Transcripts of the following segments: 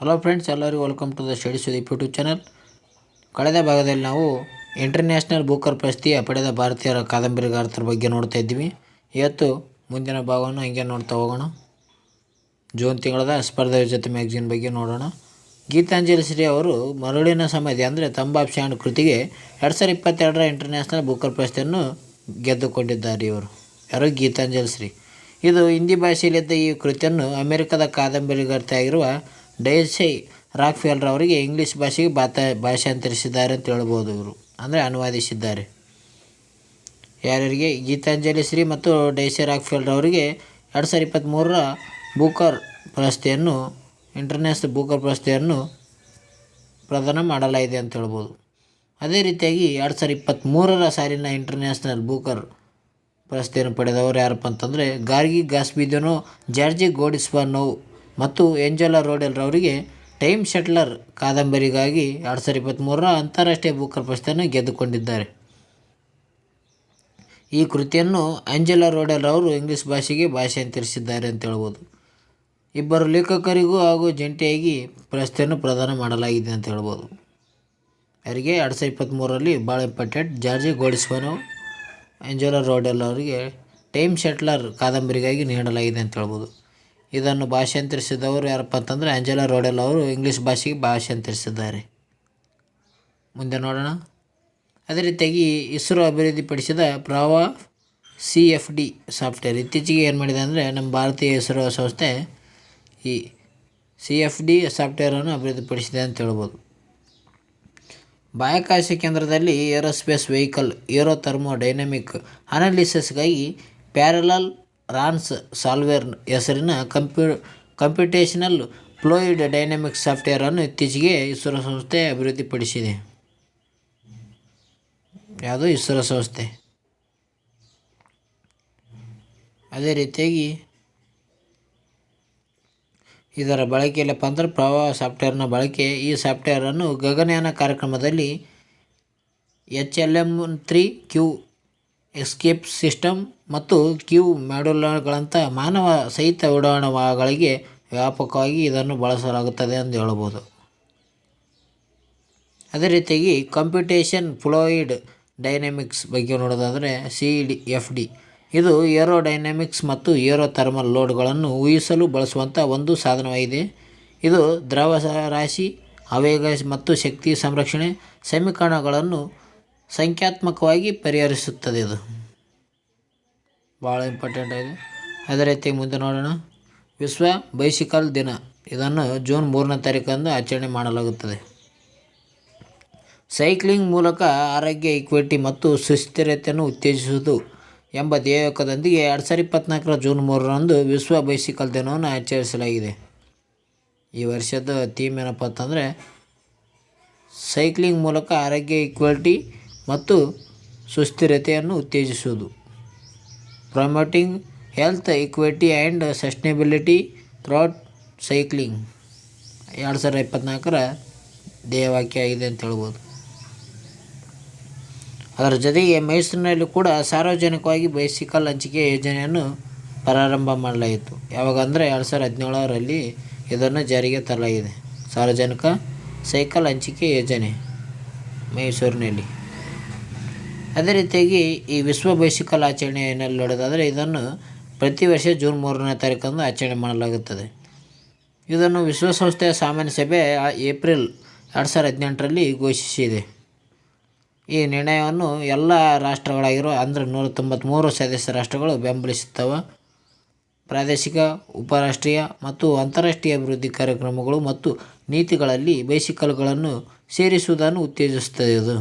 Hello friends, ಎಲ್ಲರಿಗೂ welcome to the study Sudeep YouTube channel. ಕಳೆದ ಭಾಗದಲ್ಲಿ ನಾವು ಇಂಟರ್ನ್ಯಾಷನಲ್ ಬೂಕರ್ ಪ್ರಶಸ್ತಿಯ ಪಡೆದ ಭಾರತೀಯರ ಕಾದಂಬರಿಗಾರರ ಬಗ್ಗೆ ನೋಡ್ತಾ ಇದ್ದೀವಿ. ಇವತ್ತು ಮುಂದಿನ ಭಾಗವನ್ನು ಹಂಗೆ ನೋಡ್ತಾ ಹೋಗೋಣ. ಜೂನ್ ತಿಂಗಳದ ಸ್ಪರ್ಧಾ ಜೊತೆ ಮ್ಯಾಗಝಿನ್ ಬಗ್ಗೆ ನೋಡೋಣ. ಗೀತಾಂಜಲಿ ಶ್ರೀ ಅವರು ಮರಳಿನ ಸಮಾಧಿ ಅಂದರೆ ತಂಬಾಬ್ ಶಾಂಡ್ ಕೃತಿಗೆ 2022ರ ಇಂಟರ್ನ್ಯಾಷನಲ್ ಬೂಕರ್ ಪ್ರಶಸ್ತಿಯನ್ನು ಗೆದ್ದುಕೊಂಡಿದ್ದಾರೆ. ಯಾರು? ಗೀತಾಂಜಲಿ ಶ್ರೀ. ಇದು ಹಿಂದಿ ಭಾಷೆಯಲ್ಲಿದ್ದ ಈ ಕೃತಿಯನ್ನು ಅಮೆರಿಕದ ಕಾದಂಬರಿಗಾರ್ತಿಯಾಗಿರುವ ಡೈಸಿ ರಾಕ್ಫೆಲ್ಲರ್ ಅವರಿಗೆ ಇಂಗ್ಲೀಷ್ ಭಾಷೆಗೆ ಭಾಷಾಂತರಿಸಿದ್ದಾರೆ ಅಂತ ಹೇಳ್ಬೋದು. ಇವರು ಅಂದರೆ ಅನುವಾದಿಸಿದ್ದಾರೆ. ಯಾರ್ಯಾರಿಗೆ? ಗೀತಾಂಜಲಿ ಶ್ರೀ ಮತ್ತು ಡೈಸಿ ರಾಕ್ಫೆಲ್ಲರ್ ಅವರಿಗೆ 2023ರ ಬೂಕರ್ ಪ್ರಶಸ್ತಿಯನ್ನು ಇಂಟರ್ನ್ಯಾಷನಲ್ ಬೂಕರ್ ಪ್ರಶಸ್ತಿಯನ್ನು ಪ್ರದಾನ ಮಾಡಲಾಗಿದೆ ಅಂತ ಹೇಳ್ಬೋದು. ಅದೇ ರೀತಿಯಾಗಿ 2023ರ ಸಾಲಿನ ಇಂಟರ್ನ್ಯಾಷನಲ್ ಬೂಕರ್ ಪ್ರಶಸ್ತಿಯನ್ನು ಪಡೆದವರು ಯಾರಪ್ಪ ಅಂತಂದರೆ ಗಾರ್ಗಿ ಗಾಸ್ಪಿದಿನೋ, ಜಾರ್ಜಿ ಗೋಡಿಸ್ವಾನೋವ್ ಮತ್ತು ಏಂಜೆಲಾ ರೋಡೆಲ್ ರವರಿಗೆ ಟೈಮ್ ಶಟ್ಲರ್ ಕಾದಂಬರಿಗಾಗಿ 2023ರ ಅಂತಾರಾಷ್ಟ್ರೀಯ ಬೂಕರ್ ಪ್ರಶಸ್ತಿಯನ್ನು ಗೆದ್ದುಕೊಂಡಿದ್ದಾರೆ. ಈ ಕೃತಿಯನ್ನು ಏಂಜೆಲಾ ರೋಡೆಲ್ ಅವರು ಇಂಗ್ಲೀಷ್ ಭಾಷೆಗೆ ಭಾಷಾಂತರಿಸಿದ್ದಾರೆ ಅಂತ ಹೇಳ್ಬೋದು. ಇಬ್ಬರು ಲೇಖಕರಿಗೂ ಹಾಗೂ ಜಂಟಿಯಾಗಿ ಪ್ರಶಸ್ತಿಯನ್ನು ಪ್ರದಾನ ಮಾಡಲಾಗಿದೆ ಅಂತ ಹೇಳ್ಬೋದು. ಅವರಿಗೆ 2023ರಲ್ಲಿ ಭಾಳ ಇಂಪಾರ್ಟೆಂಟ್, ಜಾರ್ಜಿ ಗೋಡಿಸ್ವಾನೋವ್, ಏಂಜೆಲಾ ರೋಡೆಲ್ ಅವರಿಗೆ ಟೈಮ್ ಶಟ್ಲರ್ ಕಾದಂಬರಿಗಾಗಿ ನೀಡಲಾಗಿದೆ ಅಂತ ಹೇಳ್ಬೋದು. ಇದನ್ನು ಭಾಷಾಂತರಿಸಿದವರು ಯಾರಪ್ಪ ಅಂತಂದರೆ ಏಂಜೆಲಾ ರೋಡೆಲ್ ಅವರು ಇಂಗ್ಲೀಷ್ ಭಾಷೆಗೆ ಭಾಷಾಂತರಿಸಿದ್ದಾರೆ. ಮುಂದೆ ನೋಡೋಣ. ಅದೇ ರೀತಿಯಾಗಿ ಇಸ್ರೋ ಅಭಿವೃದ್ಧಿಪಡಿಸಿದ ಪ್ರವಾ CFD ಸಾಫ್ಟ್ವೇರ್ ಇತ್ತೀಚೆಗೆ ಏನು ಮಾಡಿದೆ ಅಂದರೆ ನಮ್ಮ ಭಾರತೀಯ ಇಸ್ರೋ ಸಂಸ್ಥೆ ಈ CFD ಸಾಫ್ಟ್ವೇರನ್ನು ಅಭಿವೃದ್ಧಿಪಡಿಸಿದೆ ಅಂತ ಹೇಳ್ಬೋದು. ಬಾಹ್ಯಾಕಾಶ ಕೇಂದ್ರದಲ್ಲಿ aerospace vehicle aero thermo dynamic ಅನಾಲಿಸಿಸ್ಗಾಗಿ ಪ್ಯಾರಲಲ್ ರಾನ್ಸ್ ಸಾಲ್ವೇರ್ ಹೆಸರಿನ ಕಂಪ್ಯೂಟೇಷನಲ್ ಫ್ಲೂಯಿಡ್ ಡೈನಮಿಕ್ಸ್ ಸಾಫ್ಟ್ವೇರನ್ನು ಇತ್ತೀಚೆಗೆ ಇಸ್ರೋ ಸಂಸ್ಥೆ ಅಭಿವೃದ್ಧಿಪಡಿಸಿದೆ. ಯಾವುದು? ಇಸ್ರೋ ಸಂಸ್ಥೆ. ಅದೇ ರೀತಿಯಾಗಿ ಇದರ ಬಳಕೆ ಇಲ್ಲಪ್ಪ ಅಂದ್ರೆ ಪ್ರವಾ ಸಾಫ್ಟ್ವೇರ್ನ ಬಳಕೆ. ಈ ಸಾಫ್ಟ್ವೇರನ್ನು ಗಗನಯಾನ ಕಾರ್ಯಕ್ರಮದಲ್ಲಿ HLM-3 ಎಸ್ಕೇಪ್ ಸಿಸ್ಟಮ್ ಮತ್ತು ಕ್ಯೂ ಮಾಡ್ಯೂಲ್ಗಳಂಥ ಮಾನವ ಸಹಿತ ಉಡಾವಣೆಗಳಿಗೆ ವ್ಯಾಪಕವಾಗಿ ಇದನ್ನು ಬಳಸಲಾಗುತ್ತದೆ ಎಂದು ಹೇಳಬಹುದು. ಅದೇ ರೀತಿಯಾಗಿ ಕಂಪ್ಯೂಟೇಷನ್ ಫ್ಲೂಯಿಡ್ ಡೈನಮಿಕ್ಸ್ ಬಗ್ಗೆ ನೋಡೋದಾದರೆ CFD ಇದು ಏರೋ ಡೈನಮಿಕ್ಸ್ ಮತ್ತು ಏರೋ ಥರ್ಮಲ್ ಲೋಡ್ಗಳನ್ನು ಊಹಿಸಲು ಬಳಸುವಂಥ ಒಂದು ಸಾಧನವಾಗಿದೆ. ಇದು ದ್ರವ್ಯರಾಶಿ, ಆವೇಗ ಮತ್ತು ಶಕ್ತಿ ಸಂರಕ್ಷಣೆ ಸಮೀಕರಣಗಳನ್ನು ಸಂಖ್ಯಾತ್ಮಕವಾಗಿ ಪರಿಹರಿಸುತ್ತದೆ. ಇದು ಭಾಳ ಇಂಪಾರ್ಟೆಂಟ್ ಆಗಿದೆ. ಅದೇ ರೀತಿ ಮುಂದೆ ನೋಡೋಣ. ವಿಶ್ವ ಬೈಸಿಕಲ್ ದಿನ ಇದನ್ನು ಜೂನ್ 3ನೇ ತಾರೀಕಂದು ಆಚರಣೆ ಮಾಡಲಾಗುತ್ತದೆ. ಸೈಕ್ಲಿಂಗ್ ಮೂಲಕ ಆರೋಗ್ಯ, ಇಕ್ವಿಟಿ ಮತ್ತು ಸುಸ್ಥಿರತೆಯನ್ನು ಉತ್ತೇಜಿಸುವುದು ಎಂಬ ಧ್ಯೇಯೋಕ್ತಿಯೊಂದಿಗೆ 2024ರ ಜೂನ್ 3ರಂದು ವಿಶ್ವ ಬೈಸಿಕಲ್ ದಿನವನ್ನು ಆಚರಿಸಲಾಗಿದೆ. ಈ ವರ್ಷದ ಥೀಮ್ ಏನಪ್ಪ ಅಂತಂದರೆ ಸೈಕ್ಲಿಂಗ್ ಮೂಲಕ ಆರೋಗ್ಯ, ಇಕ್ವಿಟಿ ಮತ್ತು ಸುಸ್ಥಿರತೆಯನ್ನು ಉತ್ತೇಜಿಸುವುದು, promoting health, equity and sustainability throughout cycling 2024ರ ಧ್ಯೇಯವಾಕ್ಯ ಆಗಿದೆ ಅಂತ ಹೇಳ್ಬೋದು. ಅದರ ಜೊತೆಗೆ ಮೈಸೂರಿನಲ್ಲಿ ಕೂಡ ಸಾರ್ವಜನಿಕವಾಗಿ ಬೈಸಿಕಲ್ ಹಂಚಿಕೆ ಯೋಜನೆಯನ್ನು ಪ್ರಾರಂಭ ಮಾಡಲಾಯಿತು. ಯಾವಾಗ ಅಂದರೆ 2017ರಲ್ಲಿ ಇದನ್ನು ಜಾರಿಗೆ ತರಲಾಗಿದೆ. ಸಾರ್ವಜನಿಕ ಸೈಕಲ್ ಹಂಚಿಕೆ ಯೋಜನೆ ಮೈಸೂರಿನಲ್ಲಿ. ಅದೇ ರೀತಿಯಾಗಿ ಈ ವಿಶ್ವ ಬೈಸಿಕಲ್ ಆಚರಣೆಯಲ್ಲಿ ನೋಡೋದಾದರೆ ಇದನ್ನು ಪ್ರತಿ ವರ್ಷ ಜೂನ್ 3ನೇ ತಾರೀಕಂದು ಆಚರಣೆ ಮಾಡಲಾಗುತ್ತದೆ. ಇದನ್ನು ವಿಶ್ವಸಂಸ್ಥೆಯ ಸಾಮಾನ್ಯ ಸಭೆ ಏಪ್ರಿಲ್ 2018ರಲ್ಲಿ ಘೋಷಿಸಿದೆ. ಈ ನಿರ್ಣಯವನ್ನು ಎಲ್ಲ ರಾಷ್ಟ್ರಗಳಾಗಿರುವ ಅಂದರೆ 193 ಸದಸ್ಯ ರಾಷ್ಟ್ರಗಳು ಬೆಂಬಲಿಸುತ್ತವೆ. ಪ್ರಾದೇಶಿಕ, ಉಪರಾಷ್ಟ್ರೀಯ ಮತ್ತು ಅಂತಾರಾಷ್ಟ್ರೀಯ ಅಭಿವೃದ್ಧಿ ಕಾರ್ಯಕ್ರಮಗಳು ಮತ್ತು ನೀತಿಗಳಲ್ಲಿ ಬೈಸಿಕಲ್ಗಳನ್ನು ಸೇರಿಸುವುದನ್ನು ಉತ್ತೇಜಿಸುತ್ತದೆ. ಇದು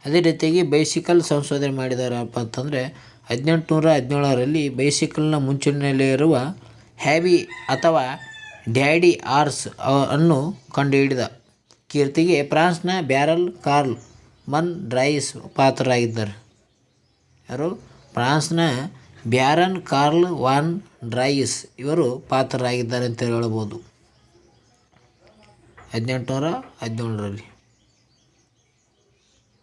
ಅದೇ ರೀತಿಯಾಗಿ ಬೈಸಿಕಲ್ ಸಂಶೋಧನೆ ಮಾಡಿದಾರಪ್ಪ ಅಂತಂದರೆ 1817ರಲ್ಲಿ ಬೈಸಿಕಲ್ನ ಮುಂಚೂಣಿಯಲ್ಲಿರುವ ಹ್ಯಾವಿ ಅಥವಾ ಡ್ಯಾಡಿ ಹಾರ್ಸ್ ಅನ್ನು ಕಂಡುಹಿಡಿದ ಕೀರ್ತಿಗೆ ಫ್ರಾನ್ಸ್ನ ಬ್ಯಾರಲ್ ಕಾರ್ಲ್ ಮನ್ ಡ್ರೈಸ್ ಪಾತ್ರರಾಗಿದ್ದಾರೆ. ಯಾರು? ಫ್ರಾನ್ಸ್ನ ಬ್ಯಾರನ್ ಕಾರ್ಲ್ ವಾನ್ ಡ್ರೈಸ್ ಇವರು ಪಾತ್ರರಾಗಿದ್ದಾರೆ ಅಂತ ಹೇಳಬಹುದು 1817ರಲ್ಲಿ.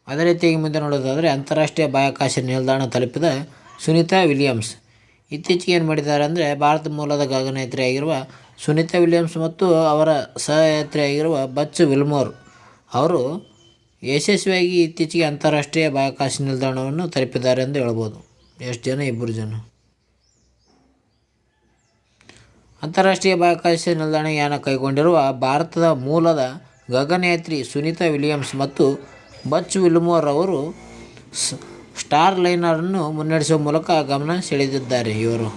ಅದೇ ರೀತಿಯಾಗಿ ಮುಂದೆ ನೋಡೋದಾದರೆ ಅಂತಾರಾಷ್ಟ್ರೀಯ ಬಾಹ್ಯಾಕಾಶ ನಿಲ್ದಾಣ ತಲುಪಿದ ಸುನೀತಾ ವಿಲಿಯಮ್ಸ್ ಇತ್ತೀಚೆಗೆ ಏನು ಮಾಡಿದ್ದಾರೆ ಅಂದರೆ ಭಾರತ ಮೂಲದ ಗಗನಯಾತ್ರಿಯಾಗಿರುವ ಸುನೀತಾ ವಿಲಿಯಮ್ಸ್ ಮತ್ತು ಅವರ ಸಹಯಾತ್ರಿಯಾಗಿರುವ ಬಚ್ ವಿಲ್ಮೋರ್ ಅವರು ಯಶಸ್ವಿಯಾಗಿ ಇತ್ತೀಚೆಗೆ ಅಂತಾರಾಷ್ಟ್ರೀಯ ಬಾಹ್ಯಾಕಾಶ ನಿಲ್ದಾಣವನ್ನು ತಲುಪಿದ್ದಾರೆ ಎಂದು ಹೇಳ್ಬೋದು. ಎಷ್ಟು ಜನ? 2 ಜನ. ಅಂತಾರಾಷ್ಟ್ರೀಯ ಬಾಹ್ಯಾಕಾಶ ನಿಲ್ದಾಣ ಯಾನ ಕೈಗೊಂಡಿರುವ ಭಾರತದ ಮೂಲದ ಗಗನಯಾತ್ರಿ ಸುನೀತಾ ವಿಲಿಯಮ್ಸ್ ಮತ್ತು ಬಚ್ ವಿಲ್ಮೋರ್ ಅವರು ಸ್ಟಾರ್ ಲೈನರನ್ನು ಮುನ್ನಡೆಸುವ ಮೂಲಕ ಗಮನ ಸೆಳೆದಿದ್ದಾರೆ. ಇವರು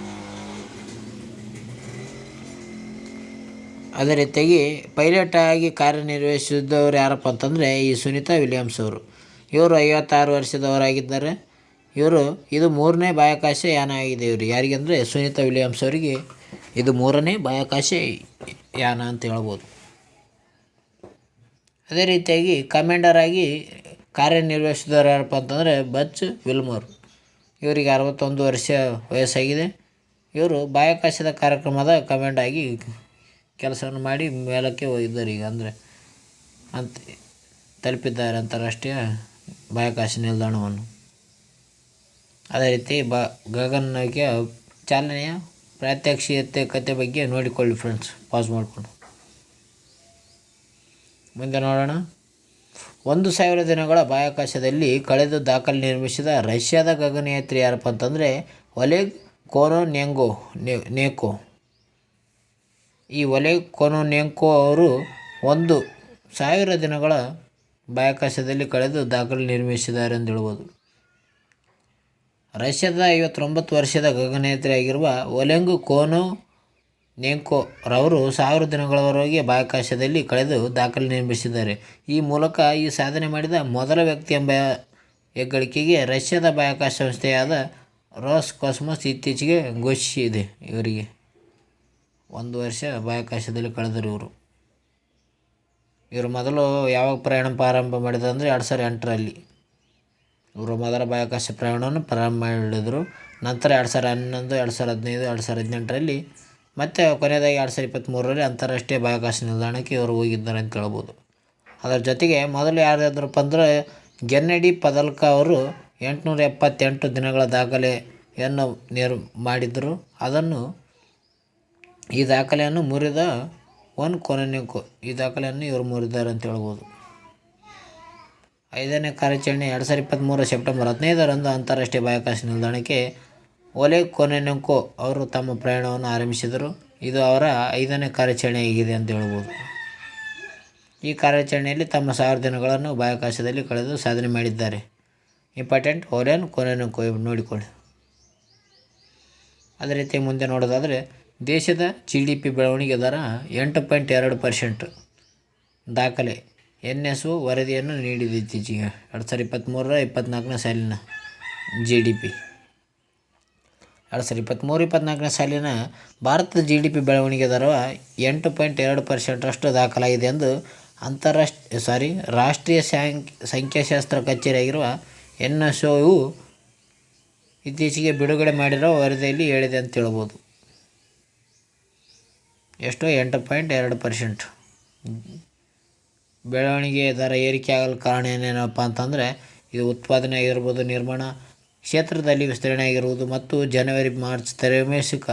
ಅದೇ ರೀತಿಯಾಗಿ ಪೈಲಟ್ ಆಗಿ ಕಾರ್ಯನಿರ್ವಹಿಸಿದ್ದವರು ಯಾರಪ್ಪ ಅಂತಂದರೆ ಈ ಸುನೀತಾ ವಿಲಿಯಮ್ಸ್ ಅವರು. ಇವರು 56 ವರ್ಷದವರಾಗಿದ್ದಾರೆ. ಇದು 3ನೇ ಬಾಹ್ಯಾಕಾಶ ಯಾನ ಆಗಿದೆ. ಇವರು ಯಾರಿಗೆ ಅಂದರೆ ಸುನೀತಾ ವಿಲಿಯಮ್ಸ್ ಅವರಿಗೆ ಇದು 3ನೇ ಬಾಹ್ಯಾಕಾಶ ಯಾನ ಅಂತ ಹೇಳ್ಬೋದು. ಅದೇ ರೀತಿಯಾಗಿ ಕಮಾಂಡರ್ ಆಗಿ ಕಾರ್ಯನಿರ್ವಹಿಸಿದವರು ಯಾರಪ್ಪ ಅಂತಂದರೆ ಬಚ್ ವಿಲ್ಮೋರ್. ಇವರಿಗೆ 61 ವರ್ಷ ವಯಸ್ಸಾಗಿದೆ. ಇವರು ಬಾಹ್ಯಾಕಾಶದ ಕಾರ್ಯಕ್ರಮದ ಕಮಾಂಡ್ ಆಗಿ ಕೆಲಸವನ್ನು ಮಾಡಿ ಮೇಲಕ್ಕೆ ಹೋಗಿದ್ದಾರೆ. ಈಗ ಅಂದರೆ ತಲುಪಿದ್ದಾರೆ ಅಂತಾರಾಷ್ಟ್ರೀಯ ಬಾಹ್ಯಾಕಾಶ ನಿಲ್ದಾಣವನ್ನು. ಅದೇ ರೀತಿ ಗಗನನೌಕೆಯ ಚಾಲನೆಯ ಪ್ರಾತ್ಯಕ್ಷಿಕತೆ ಬಗ್ಗೆ ನೋಡಿಕೊಳ್ಳಿ ಫ್ರೆಂಡ್ಸ್, ಪಾಸ್ ಮಾಡಿಕೊಂಡು. ಮುಂದೆ ನೋಡೋಣ. 1000 ದಿನಗಳ ಬಾಹ್ಯಾಕಾಶದಲ್ಲಿ ಕಳೆದು ದಾಖಲೆ ನಿರ್ಮಿಸಿದ ರಷ್ಯಾದ ಗಗನಯಾತ್ರಿ ಯಾರಪ್ಪ ಅಂತಂದರೆ ಒಲೆಗ್ ಕೊನೊನೆಂಕೊ. ಈ ಒಲೆಗ್ ಕೊನೊನೆಂಕೊ ಅವರು 1000 ದಿನಗಳ ಬಾಹ್ಯಾಕಾಶದಲ್ಲಿ ಕಳೆದು ದಾಖಲೆ ನಿರ್ಮಿಸಿದ್ದಾರೆ ಎಂದು ಹೇಳ್ಬೋದು. ರಷ್ಯಾದ 59 ವರ್ಷದ ಗಗನಯಾತ್ರಿ ಆಗಿರುವ ಒಲೆಗ್ ಕೊನೊನೆಂಕೊ ರವರು 1000 ದಿನಗಳವರೆಗೆ ಬಾಹ್ಯಾಕಾಶದಲ್ಲಿ ಕಳೆದು ದಾಖಲೆ ನಿರ್ಮಿಸಿದ್ದಾರೆ. ಈ ಮೂಲಕ ಈ ಸಾಧನೆ ಮಾಡಿದ ಮೊದಲ ವ್ಯಕ್ತಿ ಎಂಬ ಹೆಗ್ಗಳಿಕೆಗೆ ರಷ್ಯಾದ ಬಾಹ್ಯಾಕಾಶ ಸಂಸ್ಥೆಯಾದ ರೋಸ್ಕಾಸ್ಮೋಸ್ ಇತ್ತೀಚೆಗೆ ಘೋಷಿಸಿದೆ. ಇವರಿಗೆ 1 ವರ್ಷ ಬಾಹ್ಯಾಕಾಶದಲ್ಲಿ ಕಳೆದರು. ಇವರು ಮೊದಲು ಯಾವಾಗ ಪ್ರಯಾಣ ಪ್ರಾರಂಭ ಮಾಡಿದ್ರು ಅಂದರೆ 2008ರಲ್ಲಿ ಇವರು ಮೊದಲ ಬಾಹ್ಯಾಕಾಶ ಪ್ರಯಾಣವನ್ನು ಪ್ರಾರಂಭ ಮಾಡಿದರು. ನಂತರ 2011, 2015, 2018ರಲ್ಲಿ ಮತ್ತು ಕೊನೆಯದಾಗಿ 2023ರಲ್ಲಿ ಅಂತಾರಾಷ್ಟ್ರೀಯ ಬಾಹ್ಯಾಕಾಶ ನಿಲ್ದಾಣಕ್ಕೆ ಇವರು ಹೋಗಿದ್ದಾರೆ ಅಂತ ಹೇಳ್ಬೋದು. ಅದರ ಜೊತೆಗೆ ಮೊದಲು ಯಾರಾದ್ರಪ್ಪ ಅಂದರೆ ಗೆನ್ನಡಿ ಪದಲ್ಕ ಅವರು 878 ದಿನಗಳ ದಾಖಲೆಯನ್ನು ಮಾಡಿದ್ದರು. ಈ ದಾಖಲೆಯನ್ನು ಮುರಿದ ಕೊನೊನೆಂಕೊ ಈ ದಾಖಲೆಯನ್ನು ಇವರು ಮುರಿದ್ದಾರೆ ಅಂತ ಹೇಳ್ಬೋದು. 5ನೇ ಕಾರ್ಯಾಚರಣೆ 2023 ಸೆಪ್ಟೆಂಬರ್ 15ರಂದು ಅಂತಾರಾಷ್ಟ್ರೀಯ ಬಾಹ್ಯಾಕಾಶ ನಿಲ್ದಾಣಕ್ಕೆ ಒಲೆಗ್ ಕೊನೊನೆಂಕೊ ಅವರು ತಮ್ಮ ಪ್ರಯಾಣವನ್ನು ಆರಂಭಿಸಿದರು. ಇದು ಅವರ 5ನೇ ಕಾರ್ಯಾಚರಣೆಯಾಗಿದೆ ಅಂತ ಹೇಳ್ಬೋದು. ಈ ಕಾರ್ಯಾಚರಣೆಯಲ್ಲಿ ತಮ್ಮ 1000 ದಿನಗಳನ್ನು ಬಾಹ್ಯಾಕಾಶದಲ್ಲಿ ಕಳೆದು ಸಾಧನೆ ಮಾಡಿದ್ದಾರೆ. ಇಂಪಾರ್ಟೆಂಟ್ ಒಲೆಗ್ ಕೊನೊನೆಂಕೊ ನೋಡಿಕೊಳ್ಳಿ. ಅದೇ ರೀತಿ ಮುಂದೆ ನೋಡೋದಾದರೆ ದೇಶದ GDP ಬೆಳವಣಿಗೆ ದರ 8.2% ದಾಖಲೆ NSO ವರದಿಯನ್ನು ನೀಡಿದೆ ಇತ್ತೀಚೆಗೆ 2023-24 ಸಾಲಿನ GDP. 2023-24 ಸಾಲಿನ ಭಾರತದ GDP ಬೆಳವಣಿಗೆ ದರ 8.2% ದಾಖಲಾಗಿದೆ ಎಂದು ರಾಷ್ಟ್ರೀಯ ಸಂಖ್ಯಾಶಾಸ್ತ್ರ ಕಚೇರಿಯಾಗಿರುವ NSOವು ಇತ್ತೀಚೆಗೆ ಬಿಡುಗಡೆ ಮಾಡಿರುವ ವರದಿಯಲ್ಲಿ ಹೇಳಿದೆ ಅಂತ ಹೇಳ್ಬೋದು. ಎಷ್ಟು? 8.2% ಬೆಳವಣಿಗೆ ದರ ಏರಿಕೆ ಆಗಲು ಕಾರಣ ಏನೇನಪ್ಪ ಅಂತಂದರೆ ಇದು ಉತ್ಪಾದನೆ ಆಗಿರ್ಬೋದು, ನಿರ್ಮಾಣ ಕ್ಷೇತ್ರದಲ್ಲಿ ವಿಸ್ತರಣೆ ಆಗಿರುವುದು ಮತ್ತು ಜನವರಿ-ಮಾರ್ಚ್ ತ್ರೈಮಾಸಿಕ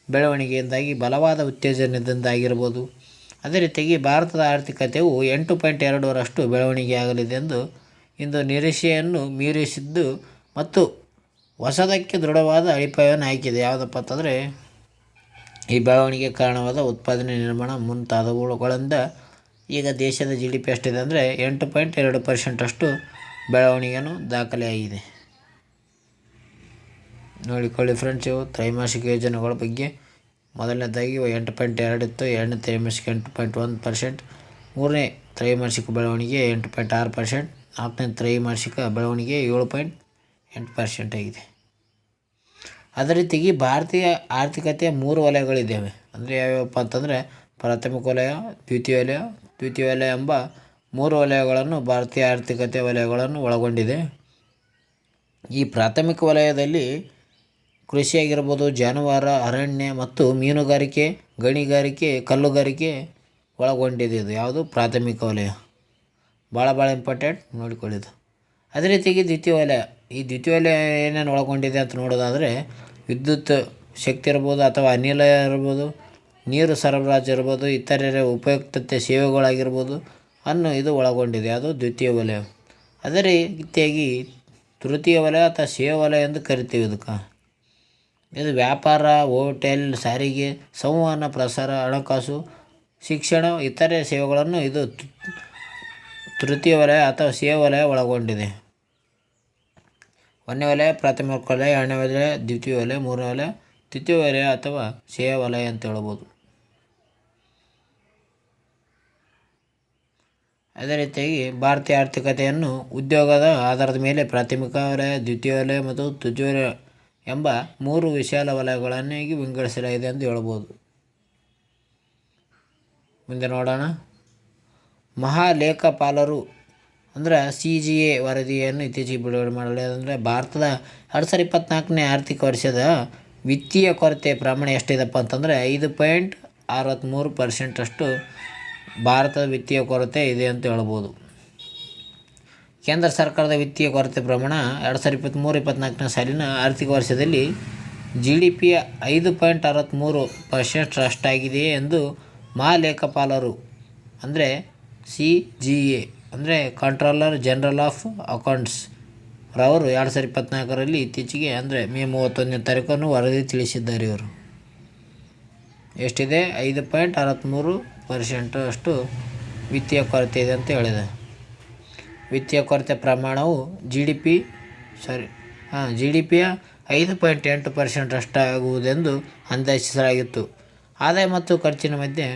ಬೆಳವಣಿಗೆಯಿಂದಾಗಿ ಬಲವಾದ ಉತ್ತೇಜನದಿಂದಾಗಿರ್ಬೋದು. ಅದೇ ರೀತಿಯಾಗಿ ಭಾರತದ ಆರ್ಥಿಕತೆಯು 8.2% ಬೆಳವಣಿಗೆ ಆಗಲಿದೆ ಎಂದು ಇಂದು ನಿರೀಕ್ಷೆಯನ್ನು ಮೀರಿಸಿದ್ದು ಮತ್ತು ಹೊಸದಕ್ಕೆ ದೃಢವಾದ ಅಡಿಪಾಯವನ್ನು ಹಾಕಿದೆ. ಯಾವುದಪ್ಪ ಅಂತಂದರೆ ಈ ಬೆಳವಣಿಗೆ ಕಾರಣವಾದ ಉತ್ಪಾದನೆ, ನಿರ್ಮಾಣ ಮುಂತಾದವುಗಳಿಂದ ಈಗ ದೇಶದ GDP ಎಷ್ಟಿದೆ ಅಂದರೆ 8.2% ಅಷ್ಟು ಬೆಳವಣಿಗೆಯನ್ನು ದಾಖಲೆಯಾಗಿದೆ. ನೋಡಿಕೊಳ್ಳಿ ಫ್ರೆಂಡ್ಸ್. ಇವು ತ್ರೈಮಾಸಿಕ ಯೋಜನೆಗಳ ಬಗ್ಗೆ ಮೊದಲನೇದಾಗಿ 8.2 ಇತ್ತು, 2ನೇ ತ್ರೈಮಾಸಿಕ 8.1%, 3ನೇ ತ್ರೈಮಾಸಿಕ ಬೆಳವಣಿಗೆ 8.6%, 4ನೇ ತ್ರೈಮಾಸಿಕ ಬೆಳವಣಿಗೆ 7.8% ಆಗಿದೆ. ಅದೇ ರೀತಿಯಾಗಿ ಭಾರತೀಯ ಆರ್ಥಿಕತೆಯ 3 ವಲಯಗಳಿದ್ದಾವೆ. ಅಂದರೆ ಯಾವ್ಯಾವಪ್ಪ ಅಂತಂದರೆ ಪ್ರಾಥಮಿಕ ವಲಯ, ದ್ವಿತೀಯ ವಲಯ ಎಂಬ 3 ವಲಯಗಳನ್ನು ಭಾರತೀಯ ಆರ್ಥಿಕತೆ ವಲಯಗಳನ್ನು ಒಳಗೊಂಡಿದೆ. ಈ ಪ್ರಾಥಮಿಕ ವಲಯದಲ್ಲಿ ಕೃಷಿಯಾಗಿರ್ಬೋದು, ಜಾನುವಾರು, ಅರಣ್ಯ ಮತ್ತು ಮೀನುಗಾರಿಕೆ, ಗಣಿಗಾರಿಕೆ, ಕಲ್ಲುಗಾರಿಕೆ ಒಳಗೊಂಡಿದೆ. ಇದು ಯಾವುದು? ಪ್ರಾಥಮಿಕ ವಲಯ. ಭಾಳ ಇಂಪಾರ್ಟೆಂಟ್, ನೋಡಿಕೊಳ್ಳಿದ್ದು. ಅದೇ ರೀತಿಯಾಗಿ ದ್ವಿತೀಯ ವಲಯ. ಈ ದ್ವಿತೀಯ ವಲಯ ಏನೇನು ಒಳಗೊಂಡಿದೆ ಅಂತ ನೋಡೋದಾದರೆ ವಿದ್ಯುತ್ ಶಕ್ತಿ ಇರ್ಬೋದು ಅಥವಾ ಅನಿಲ ಇರ್ಬೋದು, ನೀರು ಸರಬರಾಜು ಇರ್ಬೋದು, ಇತರರ ಉಪಯುಕ್ತತೆ ಸೇವೆಗಳಾಗಿರ್ಬೋದು ಅನ್ನು ಇದು ಒಳಗೊಂಡಿದೆ. ಅದು ದ್ವಿತೀಯ ವಲಯ. ಅದೇ ರೀತಿಯಾಗಿ ತೃತೀಯ ವಲಯ ಅಥವಾ ಸೇವಾ ವಲಯ ಎಂದು ಕರಿತೀವಿ. ಇದು ವ್ಯಾಪಾರ, ಹೋಟೆಲ್, ಸಾರಿಗೆ, ಸಂವಹನ, ಪ್ರಸಾರ, ಹಣಕಾಸು, ಶಿಕ್ಷಣ, ಇತರೆ ಸೇವೆಗಳನ್ನು ಇದು ತೃತೀಯ ವಲಯ ಅಥವಾ ಸೇವಾ ವಲಯ ಒಳಗೊಂಡಿದೆ. ಒಂದನೇ ವಲಯ ಪ್ರಾಥಮಿಕ ವಲಯ, ಎರಡನೇ ವಲಯ ದ್ವಿತೀಯ ವಲಯ, ಮೂರನೇ ವಲಯ ತೃತೀಯ ವಲಯ ಅಥವಾ ಸೇವಾ ವಲಯ ಅಂತ ಹೇಳ್ಬೋದು. ಅದೇ ರೀತಿಯಾಗಿ ಭಾರತೀಯ ಆರ್ಥಿಕತೆಯನ್ನು ಉದ್ಯೋಗದ ಆಧಾರದ ಮೇಲೆ ಪ್ರಾಥಮಿಕ ವಲಯ, ದ್ವಿತೀಯ ವಲಯ ಮತ್ತು ತೃತೀಯ ವಲಯ ಎಂಬ 3 ವಿಶಾಲ ವಲಯಗಳನ್ನಾಗಿ ವಿಂಗಡಿಸಲಾಗಿದೆ ಎಂದು ಹೇಳ್ಬೋದು. ಮುಂದೆ ನೋಡೋಣ. ಮಹಾಲೇಖಪಾಲರು ಅಂದರೆ CGA ವರದಿಯನ್ನು ಇತ್ತೀಚೆಗೆ ಬಿಡುಗಡೆ ಮಾಡಲಾಗಿದೆ. ಅಂದರೆ ಭಾರತದ 2024ನೇ ಆರ್ಥಿಕ ವರ್ಷದ ವಿತ್ತೀಯ ಕೊರತೆ ಪ್ರಮಾಣ ಎಷ್ಟಿದೆಪ್ಪ ಅಂತಂದರೆ 5.63% ಅಷ್ಟು ಭಾರತದ ವಿತ್ತೀಯ ಕೊರತೆ ಇದೆ ಅಂತ ಹೇಳ್ಬೋದು. ಕೇಂದ್ರ ಸರ್ಕಾರದ ವಿತ್ತೀಯ ಕೊರತೆ ಪ್ರಮಾಣ 2023-24ನೇ ಸಾಲಿನ ಆರ್ಥಿಕ ವರ್ಷದಲ್ಲಿ GDPಯ 5.63% ಅಷ್ಟಾಗಿದೆ ಎಂದು ಮಹಾಲೇಖಪಾಲರು ಅಂದರೆ CGA ಅಂದರೆ ಕಂಟ್ರೋಲರ್ ಜನರಲ್ ಆಫ್ ಅಕೌಂಟ್ಸ್ ರವರು 2024ರಲ್ಲಿ ಇತ್ತೀಚೆಗೆ ಅಂದರೆ ಮೇ 31ನೇ ತಾರೀಕನ್ನು ವರದಿ ತಿಳಿಸಿದ್ದಾರೆ. ಇವರು ಎಷ್ಟಿದೆ? 5.63% ಅಷ್ಟು ವಿತ್ತೀಯ ಕೊರತೆ ಇದೆ ಅಂತ ಹೇಳಿದೆ. ವಿತ್ತೀಯ ಕೊರತೆ ಪ್ರಮಾಣವು GDPಯ 5.8% ಅಷ್ಟಾಗುವುದೆಂದು ಅಂದಾಜಿಸಲಾಗಿತ್ತು. ಆದಾಯ ಮತ್ತು ಖರ್ಚಿನ ಮಧ್ಯೆ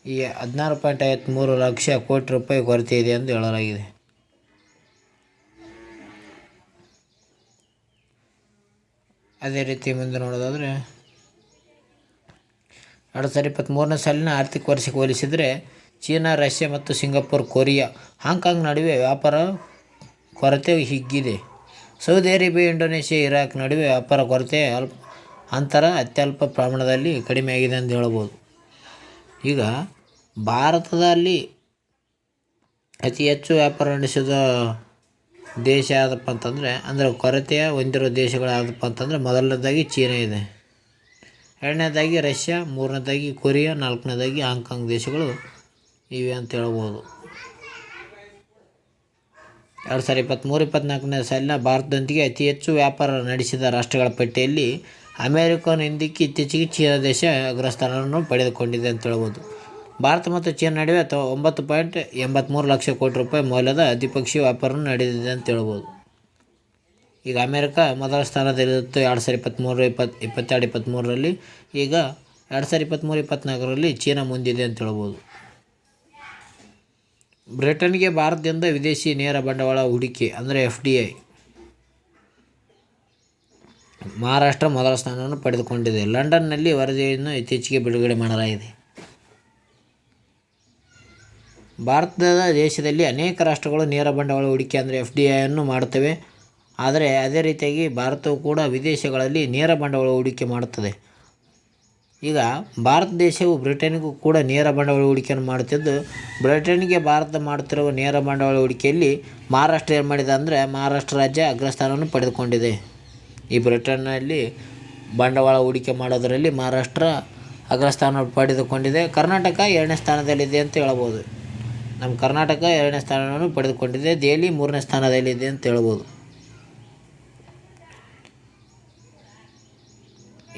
ಈ 16.53 ಲಕ್ಷ ಕೋಟಿ ರೂಪಾಯಿ ಕೊರತೆ ಇದೆ ಎಂದು ಹೇಳಲಾಗಿದೆ. ಅದೇ ರೀತಿ ಮುಂದೆ ನೋಡೋದಾದರೆ 2023ನೇ ಸಾಲಿನ ಆರ್ಥಿಕ ವರ್ಷಕ್ಕೆ ಹೋಲಿಸಿದರೆ ಚೀನಾ, ರಷ್ಯಾ ಮತ್ತು ಸಿಂಗಾಪುರ್, ಕೊರಿಯಾ, ಹಾಂಗ್ಕಾಂಗ್ ನಡುವೆ ವ್ಯಾಪಾರ ಕೊರತೆ ಹಿಗ್ಗಿದೆ. ಸೌದಿ ಅರೇಬಿಯಾ, ಇಂಡೋನೇಷ್ಯಾ, ಇರಾಕ್ ನಡುವೆ ವ್ಯಾಪಾರ ಕೊರತೆ ಅಂತರ ಅತ್ಯಲ್ಪ ಪ್ರಮಾಣದಲ್ಲಿ ಕಡಿಮೆಯಾಗಿದೆ ಎಂದು ಹೇಳ್ಬೋದು. ಈಗ ಭಾರತದಲ್ಲಿ ಅತಿ ಹೆಚ್ಚು ವ್ಯಾಪಾರ ನಡೆಸಿದ ದೇಶ ಯಾವುದಪ್ಪ ಅಂತಂದರೆ ಕೊರತೆಯ ಹೊಂದಿರೋ ದೇಶಗಳು ಯಾವುದಪ್ಪ ಅಂತಂದರೆ ಮೊದಲನೇದಾಗಿ ಚೀನಾ ಇದೆ, ಎರಡನೇದಾಗಿ ರಷ್ಯಾ, ಮೂರನೇದಾಗಿ ಕೊರಿಯಾ, ನಾಲ್ಕನೇದಾಗಿ ಹಾಂಗ್ಕಾಂಗ್ ದೇಶಗಳು ಇವೆ ಅಂತ ಹೇಳ್ಬೋದು. 2023-24ನೇ ಸಾಲಿನ ಭಾರತದೊಂದಿಗೆ ಅತಿ ಹೆಚ್ಚು ವ್ಯಾಪಾರ ನಡೆಸಿದ ರಾಷ್ಟ್ರಗಳ ಪಟ್ಟಿಯಲ್ಲಿ ಅಮೆರಿಕನ್ ಹಿಂದಿಕ್ಕಿ ಇತ್ತೀಚೆಗೆ ಚೀನಾ ದೇಶ ಅಗ್ರಸ್ಥಾನವನ್ನು ಪಡೆದುಕೊಂಡಿದೆ ಅಂತ ಹೇಳ್ಬೋದು. ಭಾರತ ಮತ್ತು ಚೀನಾ ನಡುವೆ 9.83 ಲಕ್ಷ ಕೋಟಿ ರೂಪಾಯಿ ಮೌಲ್ಯದ ದ್ವಿಪಕ್ಷೀಯ ವ್ಯಾಪಾರ ನಡೆದಿದೆ ಅಂತ ಹೇಳ್ಬೋದು. ಈಗ ಅಮೆರಿಕ ಮೊದಲ ಸ್ಥಾನದಲ್ಲಿತ್ತು 2022-23ರಲ್ಲಿ. ಈಗ 2023-24ರಲ್ಲಿ ಚೀನಾ ಮುಂದಿದೆ ಅಂತ ಹೇಳ್ಬೋದು. ಬ್ರಿಟನ್ಗೆ ಭಾರತದಿಂದ ವಿದೇಶಿ ನೇರ ಬಂಡವಾಳ ಹೂಡಿಕೆ ಅಂದರೆ FDI ಮಹಾರಾಷ್ಟ್ರ ಮೊದಲ ಸ್ಥಾನವನ್ನು ಪಡೆದುಕೊಂಡಿದೆ. ಲಂಡನ್ನಲ್ಲಿ ವರದಿಯನ್ನು ಇತ್ತೀಚೆಗೆ ಬಿಡುಗಡೆ ಮಾಡಲಾಗಿದೆ. ಭಾರತದ ದೇಶದಲ್ಲಿ ಅನೇಕ ರಾಷ್ಟ್ರಗಳು ನೇರ ಬಂಡವಾಳ ಹೂಡಿಕೆ ಅಂದರೆ FDIಯನ್ನು ಮಾಡುತ್ತವೆ. ಆದರೆ ಅದೇ ರೀತಿಯಾಗಿ ಭಾರತವು ಕೂಡ ವಿದೇಶಗಳಲ್ಲಿ ನೇರ ಬಂಡವಾಳ ಹೂಡಿಕೆ ಮಾಡುತ್ತದೆ. ಈಗ ಭಾರತ ದೇಶವು ಬ್ರಿಟನ್ನಿಗೂ ಕೂಡ ನೇರ ಬಂಡವಾಳ ಹೂಡಿಕೆಯನ್ನು ಮಾಡುತ್ತಿದ್ದು, ಬ್ರಿಟನ್ಗೆ ಭಾರತ ಮಾಡುತ್ತಿರುವ ನೇರ ಬಂಡವಾಳ ಹೂಡಿಕೆಯಲ್ಲಿ ಮಹಾರಾಷ್ಟ್ರ ಏನು ಮಾಡಿದೆ ಅಂದರೆ ಮಹಾರಾಷ್ಟ್ರ ರಾಜ್ಯ ಅಗ್ರಸ್ಥಾನವನ್ನು ಪಡೆದುಕೊಂಡಿದೆ. ಈ ಬ್ರಿಟನ್ನಲ್ಲಿ ಬಂಡವಾಳ ಹೂಡಿಕೆ ಮಾಡೋದರಲ್ಲಿ ಮಹಾರಾಷ್ಟ್ರ ಅಗ್ರಸ್ಥಾನ ಪಡೆದುಕೊಂಡಿದೆ. ಕರ್ನಾಟಕ 2ನೇ ಸ್ಥಾನದಲ್ಲಿದೆ ಅಂತ ಹೇಳ್ಬೋದು. ನಮ್ಮ ಕರ್ನಾಟಕ 2ನೇ ಸ್ಥಾನವನ್ನು ಪಡೆದುಕೊಂಡಿದೆ. ದೆಹಲಿ 3ನೇ ಸ್ಥಾನದಲ್ಲಿದೆ ಅಂತ ಹೇಳ್ಬೋದು.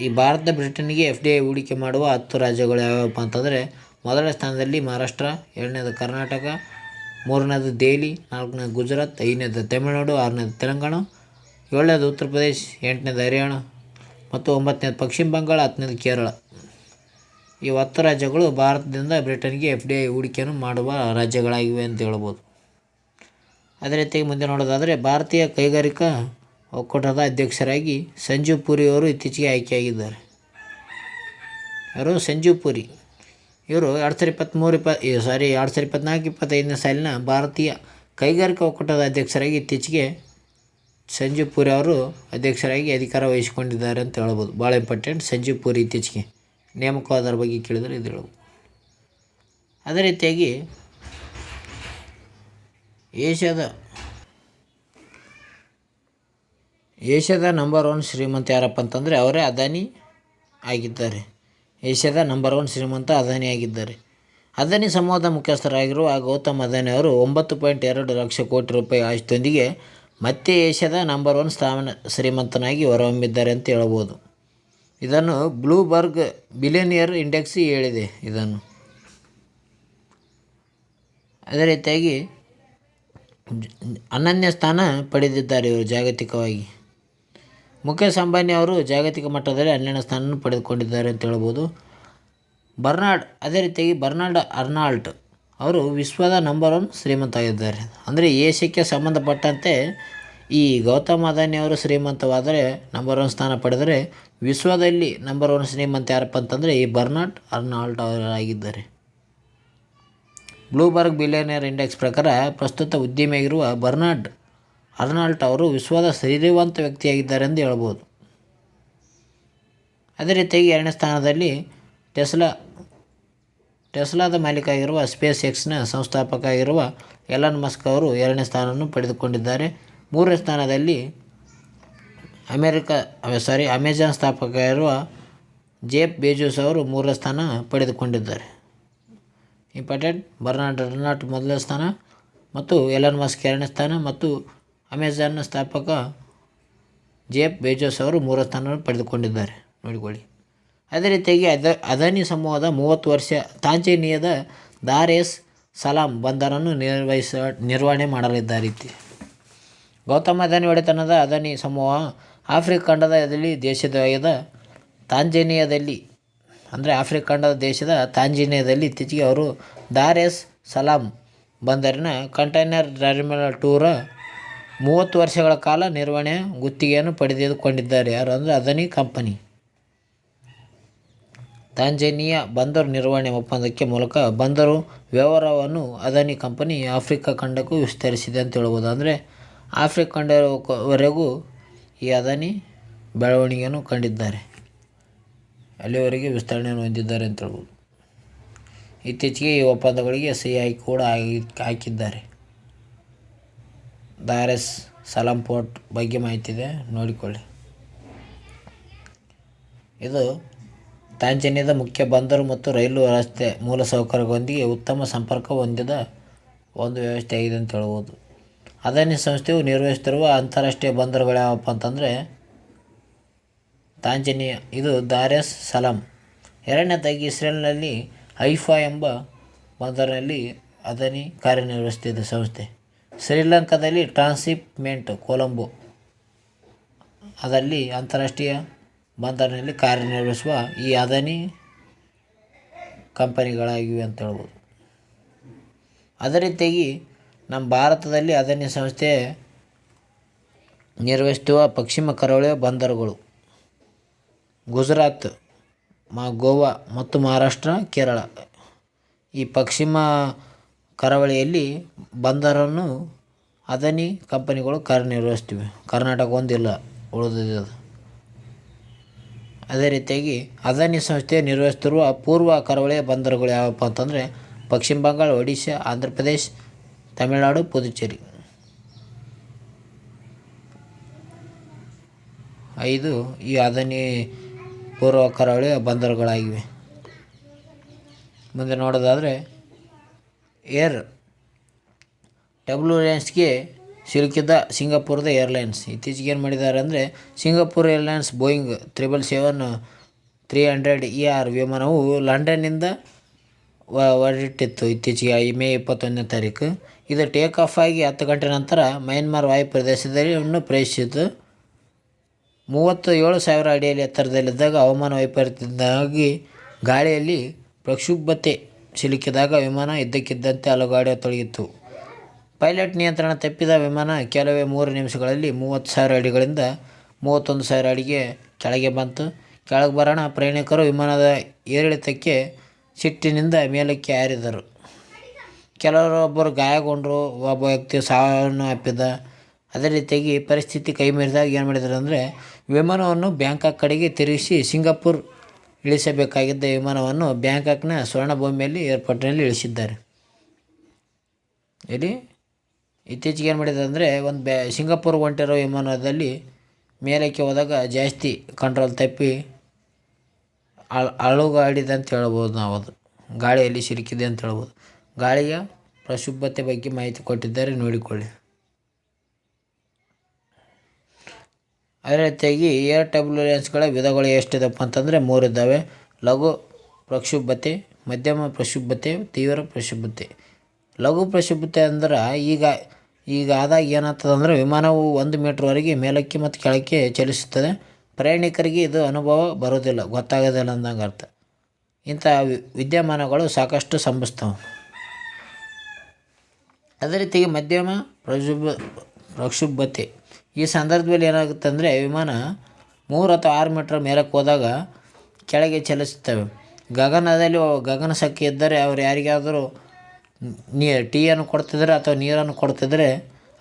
ಈ ಭಾರತ ಬ್ರಿಟನ್ಗೆ FDI ಹೂಡಿಕೆ ಮಾಡುವ 10 ರಾಜ್ಯಗಳು ಯಾವ್ಯಾವಪ್ಪ ಅಂತಂದರೆ ಮೊದಲನೇ ಸ್ಥಾನದಲ್ಲಿ ಮಹಾರಾಷ್ಟ್ರ, ಎರಡನೇದು ಕರ್ನಾಟಕ, ಮೂರನೇದು ದೆಹಲಿ, ನಾಲ್ಕನೇದು ಗುಜರಾತ್, ಐದನೇದು ತಮಿಳುನಾಡು, ಆರನೇದು ತೆಲಂಗಾಣ, ಏಳನೇದು ಉತ್ತರ ಪ್ರದೇಶ್, ಎಂಟನೇದು ಹರಿಯಾಣ ಮತ್ತು 9ನೇದು ಪಶ್ಚಿಮ ಬಂಗಾಳ, 10ನೇದು ಕೇರಳ. ಈ 10 ರಾಜ್ಯಗಳು ಭಾರತದಿಂದ ಬ್ರಿಟನ್ಗೆ FDI ಹೂಡಿಕೆಯನ್ನು ಮಾಡುವ ರಾಜ್ಯಗಳಾಗಿವೆ ಅಂತ ಹೇಳ್ಬೋದು. ಅದೇ ರೀತಿಯಾಗಿ ಮುಂದೆ ನೋಡೋದಾದರೆ ಭಾರತೀಯ ಕೈಗಾರಿಕಾ ಒಕ್ಕೂಟದ ಅಧ್ಯಕ್ಷರಾಗಿ ಸಂಜೀವ್ ಪುರಿ ಅವರು ಇತ್ತೀಚೆಗೆ ಆಯ್ಕೆಯಾಗಿದ್ದಾರೆ. ಯಾರು? ಸಂಜೀವ್ ಪುರಿ. ಇವರು 2024-25ನೇ ಸಾಲಿನ ಭಾರತೀಯ ಕೈಗಾರಿಕಾ ಒಕ್ಕೂಟದ ಅಧ್ಯಕ್ಷರಾಗಿ ಇತ್ತೀಚೆಗೆ ಸಂಜೀವ್ ಪುರಿ ಅವರು ಅಧ್ಯಕ್ಷರಾಗಿ ಅಧಿಕಾರ ವಹಿಸಿಕೊಂಡಿದ್ದಾರೆ ಅಂತ ಹೇಳ್ಬೋದು. ಭಾಳ ಇಂಪಾರ್ಟೆಂಟ್. ಸಂಜೀವ್ ಪುರಿ ಇತ್ತೀಚೆಗೆ ನೇಮಕವಾದರ ಬಗ್ಗೆ ಕೇಳಿದರೆ ಇದು ಹೇಳ್ಬೋದು. ಅದೇ ರೀತಿಯಾಗಿ ಏಷ್ಯಾದ ನಂಬರ್ 1 ಶ್ರೀಮಂತ ಯಾರಪ್ಪ ಅಂತಂದರೆ ಅವರೇ ಅದಾನಿ ಆಗಿದ್ದಾರೆ. ಏಷ್ಯಾದ ನಂಬರ್ 1 ಶ್ರೀಮಂತ ಅದಾನಿಯಾಗಿದ್ದಾರೆ. ಅದಾನಿ ಸಮೂಹದ ಮುಖ್ಯಸ್ಥರಾಗಿರುವ ಗೌತಮ್ ಅದಾನಿ ಅವರು 9.2 ಲಕ್ಷ ಕೋಟಿ ರೂಪಾಯಿ ಆಸ್ತಿಯೊಂದಿಗೆ ಮತ್ತೆ ಏಷ್ಯಾದ ನಂಬರ್ 1 ಶ್ರೀಮಂತನಾಗಿ ಹೊರಹೊಮ್ಮಿದ್ದಾರೆ ಅಂತ ಹೇಳ್ಬೋದು. ಇದನ್ನು ಬ್ಲೂಬರ್ಗ್ ಬಿಲಿಯನಿಯರ್ ಇಂಡೆಕ್ಸ್ ಹೇಳಿದೆ. ಇದನ್ನು ಅದೇ ರೀತಿಯಾಗಿ ಅನನ್ಯ ಸ್ಥಾನ ಪಡೆದಿದ್ದಾರೆ ಇವರು ಜಾಗತಿಕವಾಗಿ. ಮುಖೇಶ್ ಅಂಬಾನಿ ಅವರು ಜಾಗತಿಕ ಮಟ್ಟದಲ್ಲಿ 12ನೇ ಸ್ಥಾನವನ್ನು ಪಡೆದುಕೊಂಡಿದ್ದಾರೆ ಅಂತ ಹೇಳ್ಬೋದು. ಅದೇ ರೀತಿಯಾಗಿ ಬರ್ನಾರ್ಡ್ ಅರ್ನಾಲ್ಟ್ ಅವರು ವಿಶ್ವದ ನಂಬರ್ 1 ಶ್ರೀಮಂತ ಆಗಿದ್ದಾರೆ. ಅಂದರೆ ಏಷ್ಯಾಕ್ಕೆ ಸಂಬಂಧಪಟ್ಟಂತೆ ಈ ಗೌತಮ್ ಅದಾನಿ ಅವರು ಶ್ರೀಮಂತವಾದರೆ ನಂಬರ್ 1 ಸ್ಥಾನ ಪಡೆದರೆ, ವಿಶ್ವದಲ್ಲಿ ನಂಬರ್ 1 ಶ್ರೀಮಂತ ಯಾರಪ್ಪ ಅಂತಂದರೆ ಈ ಬರ್ನಾರ್ಡ್ ಅರ್ನಾಲ್ಟ್ ಅವರಾಗಿದ್ದಾರೆ. ಬ್ಲೂಬರ್ಗ್ ಬಿಲಿಯನಿಯರ್ ಇಂಡೆಕ್ಸ್ ಪ್ರಕಾರ ಪ್ರಸ್ತುತ ಉದ್ಯಮಿಯಾಗಿರುವ ಬರ್ನಾರ್ಡ್ ಅರ್ನಾಲ್ಟ್ ಅವರು ವಿಶ್ವದ ಸಿರಿವಂತ ವ್ಯಕ್ತಿಯಾಗಿದ್ದಾರೆ ಎಂದು ಹೇಳ್ಬೋದು. ಅದೇ ರೀತಿಯಾಗಿ 2ನೇ ಸ್ಥಾನದಲ್ಲಿ ಟೆಸ್ಲಾದ ಮಾಲೀಕ ಆಗಿರುವ ಸ್ಪೇಸ್ ಎಕ್ಸ್ನ ಸಂಸ್ಥಾಪಕ ಆಗಿರುವ ಎಲಾನ್ ಮಸ್ಕ್ ಅವರು 2ನೇ ಸ್ಥಾನವನ್ನು ಪಡೆದುಕೊಂಡಿದ್ದಾರೆ. 3ನೇ ಸ್ಥಾನದಲ್ಲಿ ಅಮೆಜಾನ್ ಸ್ಥಾಪಕ ಆಗಿರುವ ಜೆಫ್ ಬೆಜೋಸ್ ಅವರು 3ನೇ ಸ್ಥಾನ ಪಡೆದುಕೊಂಡಿದ್ದಾರೆ. ಇಂಪಾರ್ಟೆಂಟ್, ಬರ್ನಾರ್ಡ್ ಅರ್ನಾಲ್ಟ್ 1ನೇ ಸ್ಥಾನ ಮತ್ತು ಎಲಾನ್ ಮಸ್ಕ್ 2ನೇ ಸ್ಥಾನ ಮತ್ತು ಅಮೆಜಾನ್ನ ಸ್ಥಾಪಕ ಜೆಫ್ ಬೆಜೋಸ್ ಅವರು 3ನೇ ಸ್ಥಾನವನ್ನು ಪಡೆದುಕೊಂಡಿದ್ದಾರೆ, ನೋಡಿಕೊಳ್ಳಿ. ಅದೇ ರೀತಿಯಾಗಿ ಅದಾನಿ ಸಮೂಹದ 30 ವರ್ಷ ತಾಂಜಾನಿಯಾದ ದಾರ್ ಎಸ್ ಸಲಾಂ ಬಂದರನ್ನು ನಿರ್ವಹಣೆ ಮಾಡಲಿದ್ದಾರೆ. ಗೌತಮ್ ಅದಾನಿ ಒಡೆತನದ ಅದಾನಿ ಸಮೂಹ ಆಫ್ರಿಕಾ ಖಂಡದ ದೇಶದ ತಾಂಜಾನಿಯಾದಲ್ಲಿ ಇತ್ತೀಚೆಗೆ ಅವರು ದಾರ್ ಎಸ್ ಸಲಾಂ ಬಂದರಿನ ಕಂಟೈನರ್ ಟರ್ಮಿನಲ್ 2ರ 30 ವರ್ಷಗಳ ಕಾಲ ನಿರ್ವಹಣೆ ಗುತ್ತಿಗೆಯನ್ನು ಪಡೆದುಕೊಂಡಿದ್ದಾರೆ. ಯಾರು ಅಂದರೆ ಅದಾನಿ ಕಂಪನಿ. ತಾಂಜಾನಿಯಾ ಬಂದರು ನಿರ್ವಹಣೆ ಒಪ್ಪಂದಕ್ಕೆ ಮೂಲಕ ಬಂದರು ವ್ಯವಹಾರವನ್ನು ಅದಾನಿ ಕಂಪನಿ ಆಫ್ರಿಕಾ ಖಂಡಕ್ಕೂ ವಿಸ್ತರಿಸಿದೆ ಅಂತ ಹೇಳ್ಬೋದು. ಅಂದರೆ ಆಫ್ರಿಕಾ ಖಂಡವರೆಗೂ ಈ ಅದಾನಿ ಬೆಳವಣಿಗೆಯನ್ನು ಕಂಡಿದ್ದಾರೆ, ಅಲ್ಲಿವರೆಗೆ ವಿಸ್ತರಣೆಯನ್ನು ಹೊಂದಿದ್ದಾರೆ ಅಂತ ಹೇಳ್ಬೋದು. ಇತ್ತೀಚೆಗೆ ಈ ಒಪ್ಪಂದಗಳಿಗೆ ಸಹಿ ಕೂಡ ಹಾಕಿದ್ದಾರೆ. ದಾರ್ ಎಸ್ ಸಲಾಂ ಪೋರ್ಟ್ ಬಗ್ಗೆ ಮಾಹಿತಿ ಇದೆ, ನೋಡಿಕೊಳ್ಳಿ. ಇದು ತಾಂಜಾನಿಯಾದ ಮುಖ್ಯ ಬಂದರು ಮತ್ತು ರೈಲು ರಸ್ತೆ ಮೂಲಸೌಕರ್ಯಗಳೊಂದಿಗೆ ಉತ್ತಮ ಸಂಪರ್ಕ ಹೊಂದಿದ ಒಂದು ವ್ಯವಸ್ಥೆಯಾಗಿದೆ ಅಂತ ಹೇಳ್ಬೋದು. ಅದಾನಿ ಸಂಸ್ಥೆಯು ನಿರ್ವಹಿಸುತ್ತಿರುವ ಅಂತಾರಾಷ್ಟ್ರೀಯ ಬಂದರುಗಳು ಯಾವಪ್ಪ ಅಂತಂದರೆ ತಾಂಜಾನಿಯಾ, ಇದು ದಾರ್ ಎಸ್ ಸಲಾಂ. 2ನೇದಾಗಿ ಇಸ್ರೇಲ್ನಲ್ಲಿ ಹೈಫಾ ಎಂಬ ಬಂದರಿನಲ್ಲಿ ಅದಾನಿ ಕಾರ್ಯನಿರ್ವಹಿಸುತ್ತಿದೆ ಸಂಸ್ಥೆ. ಶ್ರೀಲಂಕಾದಲ್ಲಿ ಟ್ರಾನ್ಸ್ಶಿಪ್ಮೆಂಟ್ ಕೊಲಂಬೋ ಅದಲ್ಲಿ ಅಂತಾರಾಷ್ಟ್ರೀಯ ಬಂದರಿನಲ್ಲಿ ಕಾರ್ಯನಿರ್ವಹಿಸುವ ಈ ಅದಾನಿ ಕಂಪನಿಗಳಾಗಿವೆ ಅಂತ ಹೇಳ್ಬೋದು. ಅದೇ ರೀತಿಯಾಗಿ ನಮ್ಮ ಭಾರತದಲ್ಲಿ ಅದಾನಿ ಸಂಸ್ಥೆ ನಿರ್ವಹಿಸುವ ಪಶ್ಚಿಮ ಕರಾವಳಿಯ ಬಂದರುಗಳು ಗುಜರಾತ್, ಗೋವಾ ಮತ್ತು ಮಹಾರಾಷ್ಟ್ರ, ಕೇರಳ. ಈ ಪಶ್ಚಿಮ ಕರಾವಳಿಯಲ್ಲಿ ಬಂದರನ್ನು ಅದಾನಿ ಕಂಪನಿಗಳು ಕಾರ್ಯನಿರ್ವಹಿಸ್ತಿವೆ. ಕರ್ನಾಟಕ ಒಂದಿಲ್ಲ, ಉಳಿದಿದೆ. ಅದೇ ರೀತಿಯಾಗಿ ಅದಾನಿ ಸಂಸ್ಥೆ ನಿರ್ವಹಿಸುತ್ತಿರುವ ಪೂರ್ವ ಕರಾವಳಿಯ ಬಂದರುಗಳು ಯಾವಪ್ಪ ಅಂತಂದರೆ ಪಶ್ಚಿಮ ಬಂಗಾಳ, ಒಡಿಶಾ, ಆಂಧ್ರ ಪ್ರದೇಶ್, ತಮಿಳುನಾಡು, ಪುದುಚೇರಿ. 5 ಈ ಅದಾನಿ ಪೂರ್ವ ಕರಾವಳಿಯ ಬಂದರುಗಳಾಗಿವೆ. ಮುಂದೆ ನೋಡೋದಾದರೆ ಏರ್ ಟರ್ಬ್ಯುಲೆನ್ಸ್ಗೆ ಸಿಲುಕಿದ ಸಿಂಗಾಪುರದ ಏರ್ಲೈನ್ಸ್ ಇತ್ತೀಚೆಗೆ ಏನು ಮಾಡಿದ್ದಾರೆ ಅಂದರೆ ಸಿಂಗಾಪುರ್ ಏರ್ಲೈನ್ಸ್ ಬೋಯಿಂಗ್ 777-300ER ವಿಮಾನವು ಲಂಡನ್ನಿಂದ ಹೊರಟಿತ್ತು ಇತ್ತೀಚೆಗೆ ಮೇ 21ನೇ ತಾರೀಕು. ಇದು ಟೇಕ್ ಆಫ್ ಆಗಿ 10 ಗಂಟೆ ನಂತರ ಮ್ಯಾನ್ಮಾರ್ ವಾಯು ಪ್ರದೇಶದಲ್ಲಿ ಪ್ರವೇಶಿಸಿತು. 37,000 ಅಡಿಯಲ್ಲಿ ಎತ್ತರದಲ್ಲಿದ್ದಾಗ ಹವಾಮಾನ ವೈಪರೀತ್ಯದಿಂದಾಗಿ ಗಾಳಿಯಲ್ಲಿ ಪ್ರಕ್ಷುಬ್ಧತೆ ಸಿಲುಕಿದಾಗ ವಿಮಾನ ಇದ್ದಕ್ಕಿದ್ದಂತೆ ಅಲುಗಾಡತೊಡಗಿತು. ಪೈಲಟ್ ನಿಯಂತ್ರಣ ತಪ್ಪಿದ ವಿಮಾನ ಕೆಲವೇ 3 ನಿಮಿಷಗಳಲ್ಲಿ 30,000 ಅಡಿಗಳಿಂದ 31,000 ಅಡಿಗೆ ಕೆಳಗೆ ಬಂತು. ಕೆಳಗೆ ಬರೋಣ ಪ್ರಯಾಣಿಕರು ವಿಮಾನದ ಏರಿಳಿತಕ್ಕೆ ಸಿಟ್ಟಿನಿಂದ ಮೇಲಕ್ಕೆ ಹಾರಿದರು. ಒಬ್ಬರು ಗಾಯಗೊಂಡರು, ಒಬ್ಬ ವ್ಯಕ್ತಿ ಸಾವನ್ನಪ್ಪಿದ. ಅದೇ ರೀತಿಯಾಗಿ ಪರಿಸ್ಥಿತಿ ಕೈ ಮೀರಿದಾಗ ಏನು ಮಾಡಿದ್ದಾರೆ ಅಂದರೆ ವಿಮಾನವನ್ನು ಬ್ಯಾಂಕಾಕ್ ಕಡೆಗೆ ತಿರುಗಿಸಿ ಸಿಂಗಾಪುರ್ ಇಳಿಸಬೇಕಾಗಿದ್ದ ವಿಮಾನವನ್ನು ಬ್ಯಾಂಕಾಕ್ನ ಸ್ವರ್ಣಭೂಮಿಯಲ್ಲಿ ಏರ್ಪೋರ್ಟ್ನಲ್ಲಿ ಇಳಿಸಿದ್ದಾರೆ. ಇಲ್ಲಿ ಇತ್ತೀಚೆಗೆ ಏನು ಮಾಡಿದ್ದಾರೆ ಅಂದರೆ ಸಿಂಗಾಪುರ್ ಹೊಂಟಿರೋ ವಿಮಾನದಲ್ಲಿ ಮೇಲಕ್ಕೆ ಹೋದಾಗ ಜಾಸ್ತಿ ಕಂಟ್ರೋಲ್ ತಪ್ಪಿ ಅಳುಗಾಡಿದೆ ಅಂತ ಹೇಳ್ಬೋದು ನಾವು. ಅದು ಗಾಳಿಯಲ್ಲಿ ಸಿಲುಕಿದೆ ಅಂತ ಹೇಳ್ಬೋದು. ಗಾಳಿಯ ಪ್ರಕ್ಷುಬ್ಧತೆ ಬಗ್ಗೆ ಮಾಹಿತಿ ಕೊಟ್ಟಿದ್ದಾರೆ, ನೋಡಿಕೊಳ್ಳಿ. ಅದೇ ರೀತಿಯಾಗಿ ಏರ್ ಟರ್ಬ್ಯುಲೆನ್ಸ್ಗಳ ವಿಧಗಳು ಎಷ್ಟಿದಪ್ಪ ಅಂತಂದರೆ 3 ಇದ್ದಾವೆ. ಲಘು ಪ್ರಕ್ಷುಬ್ಧತೆ, ಮಧ್ಯಮ ಪ್ರಕ್ಷುಬ್ಧತೆ, ತೀವ್ರ ಪ್ರಕ್ಷುಬ್ಧತೆ. ಲಘು ಪ್ರಕ್ಷುಬ್ಧತೆ ಅಂದ್ರೆ ಈಗ ಆದಾಗ ಏನಾಗ್ತದೆ ವಿಮಾನವು 1 ಮೀಟ್ರ್ವರೆಗೆ ಮೇಲಕ್ಕೆ ಮತ್ತು ಕೆಳಕ್ಕೆ ಚಲಿಸುತ್ತದೆ. ಪ್ರಯಾಣಿಕರಿಗೆ ಇದು ಅನುಭವ ಬರೋದಿಲ್ಲ, ಗೊತ್ತಾಗೋದಿಲ್ಲ ಅಂದಂಗೆ ಅರ್ಥ. ಇಂಥ ವಿದ್ಯಮಾನಗಳು ಸಾಕಷ್ಟು ಸಂಭವಿಸ್ತವೆ. ಅದೇ ರೀತಿಯಾಗಿ ಮಧ್ಯಮ ಪ್ರಕ್ಷುಬ್ಧತೆ. ಈ ಸಂದರ್ಭದಲ್ಲಿ ಏನಾಗುತ್ತೆ ಅಂದರೆ ವಿಮಾನ 3 ಅಥವಾ 6 ಮೀಟರ್ ಮೇಲಕ್ಕೆ ಹೋದಾಗ ಕೆಳಗೆ ಚಲಿಸುತ್ತವೆ. ಗಗನದಲ್ಲಿ ಗಗನಸಖಿ ಇದ್ದರೆ ಅವರು ಯಾರಿಗಾದರೂ ಟೀಯನ್ನು ಕೊಡ್ತಿದ್ರೆ ಅಥವಾ ನೀರನ್ನು ಕೊಡ್ತಿದ್ರೆ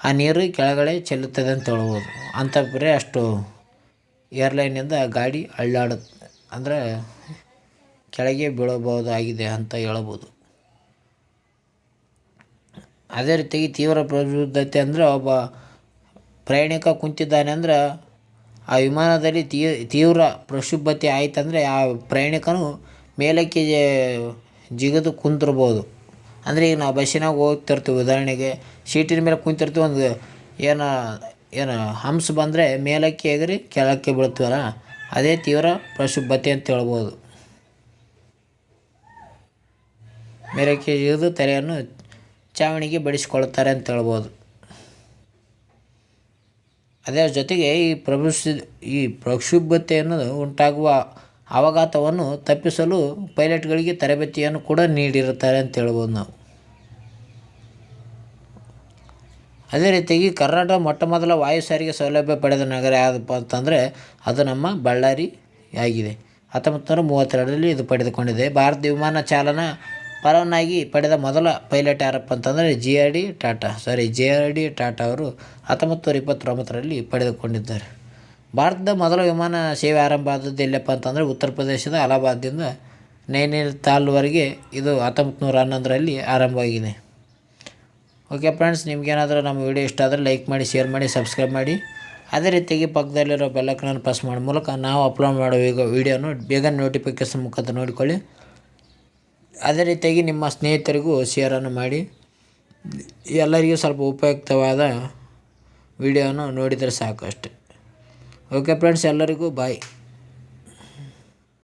ಆ ನೀರು ಕೆಳಗಡೆ ಚೆಲ್ಲುತ್ತದೆ ಅಂತ ಹೇಳ್ಬೋದು. ಅಂಥ ಬರೀ ಅಷ್ಟು ಏರ್ಲೈನಿಂದ ಗಾಡಿ ಅಂದರೆ ಕೆಳಗೆ ಬೀಳಬಹುದಾಗಿದೆ ಅಂತ ಹೇಳ್ಬೋದು. ಅದೇ ರೀತಿಯಾಗಿ ತೀವ್ರ ಪ್ರಕ್ಷುಬ್ಧತೆ ಅಂದರೆ ಒಬ್ಬ ಪ್ರಯಾಣಿಕ ಕುಂತಿದ್ದಾನೆ ಅಂದ್ರೆ ಆ ವಿಮಾನದಲ್ಲಿ ತೀವ್ರ ಪ್ರಕ್ಷುಬ್ಧತೆ ಆಯ್ತಂದರೆ ಆ ಪ್ರಯಾಣಿಕನು ಮೇಲಕ್ಕೆ ಜಿಗಿದು ಕುಂತಿರ್ಬೋದು. ಅಂದರೆ ಈಗ ನಾವು ಬಸ್ಸಿನಾಗ ಹೋಗ್ತಿರ್ತೀವಿ, ಉದಾಹರಣೆಗೆ ಸೀಟಿನ ಮೇಲೆ ಕುಂತಿರ್ತೀವಿ, ಒಂದು ಏನು ಹಂಪ್ಸ್ ಬಂದರೆ ಮೇಲಕ್ಕೆ ಎಗರಿ ಕೆಳಕ್ಕೆ ಬೀಳ್ತೀವಲ್ಲ, ಅದೇ ತೀವ್ರ ಪ್ರಕ್ಷುಬ್ಧತೆ ಅಂತ ಹೇಳ್ಬೋದು. ಮೇಲಕ್ಕೆ ಜಿಗಿದು ತಲೆಯನ್ನು ಚಾವಣಿಗೆ ಬಡಿಸಿಕೊಳ್ಳುತ್ತಾರೆ ಅಂತ ಹೇಳ್ಬೋದು. ಅದರ ಜೊತೆಗೆ ಈ ಪ್ರಕ್ಷುಬ್ಧತೆಯನ್ನು ಉಂಟಾಗುವ ಅವಘಾತವನ್ನು ತಪ್ಪಿಸಲು ಪೈಲಟ್ಗಳಿಗೆ ತರಬೇತಿಯನ್ನು ಕೂಡ ನೀಡಿರುತ್ತಾರೆ ಅಂತ ಹೇಳ್ಬೋದು ನಾವು. ಅದೇ ರೀತಿಯಾಗಿ ಕರ್ನಾಟಕ ಮೊಟ್ಟಮೊದಲ ವಾಯು ಸಾರಿಗೆ ಸೌಲಭ್ಯ ಪಡೆದ ನಗರ ಯಾವುದಪ್ಪ ಅಂತಂದರೆ ಅದು ನಮ್ಮ ಬಳ್ಳಾರಿ ಆಗಿದೆ. 1932ರಲ್ಲಿ ಇದು ಪಡೆದುಕೊಂಡಿದೆ. ಭಾರತ ವಿಮಾನ ಚಾಲನಾ ಪರವಾನಗಿ ಪಡೆದ ಮೊದಲ ಪೈಲಟ್ ಯಾರಪ್ಪ ಅಂತಂದರೆ ಜೆ.ಆರ್.ಡಿ. ಟಾಟಾ ಅವರು 1929ರಲ್ಲಿ ಪಡೆದುಕೊಂಡಿದ್ದಾರೆ. ಭಾರತದ ಮೊದಲ ವಿಮಾನ ಸೇವೆ ಆರಂಭ ಆದದ್ದು ಎಲ್ಲಪ್ಪ ಅಂತಂದರೆ ಉತ್ತರ ಪ್ರದೇಶದ ಅಲಹಾಬಾದ್ದಿಂದ ನೈನಿತಾಲ್ವರೆಗೆ. ಇದು 1911ರಲ್ಲಿ ಆರಂಭವಾಗಿದೆ. ಓಕೆ ಫ್ರೆಂಡ್ಸ್, ನಿಮಗೇನಾದರೂ ನಮ್ಮ ವಿಡಿಯೋ ಇಷ್ಟ ಆದರೆ ಲೈಕ್ ಮಾಡಿ, ಶೇರ್ ಮಾಡಿ, ಸಬ್ಸ್ಕ್ರೈಬ್ ಮಾಡಿ. ಅದೇ ರೀತಿಯಾಗಿ ಪಕ್ಕದಲ್ಲಿರೋ ಬೆಲ್ಲೈಕನನ್ನು ಪ್ರೆಸ್ ಮಾಡೋ ಮೂಲಕ ನಾವು ಅಪ್ಲೋಡ್ ಮಾಡೋ ವಿಡಿಯೋನು ಬೇಗ ನೋಟಿಫಿಕೇಷನ್ ಮುಖಾಂತರ ನೋಡಿಕೊಳ್ಳಿ. ಅದೇ ರೀತಿಯಾಗಿ ನಿಮ್ಮ ಸ್ನೇಹಿತರಿಗೂ ಶೇರನ್ನು ಮಾಡಿ. ಎಲ್ಲರಿಗೂ ಸ್ವಲ್ಪ ಉಪಯುಕ್ತವಾದ ವಿಡಿಯೋನ ನೋಡಿದರೆ ಸಾಕು ಅಷ್ಟೆ. ಓಕೆ ಫ್ರೆಂಡ್ಸ್, ಎಲ್ಲರಿಗೂ ಬಾಯ್.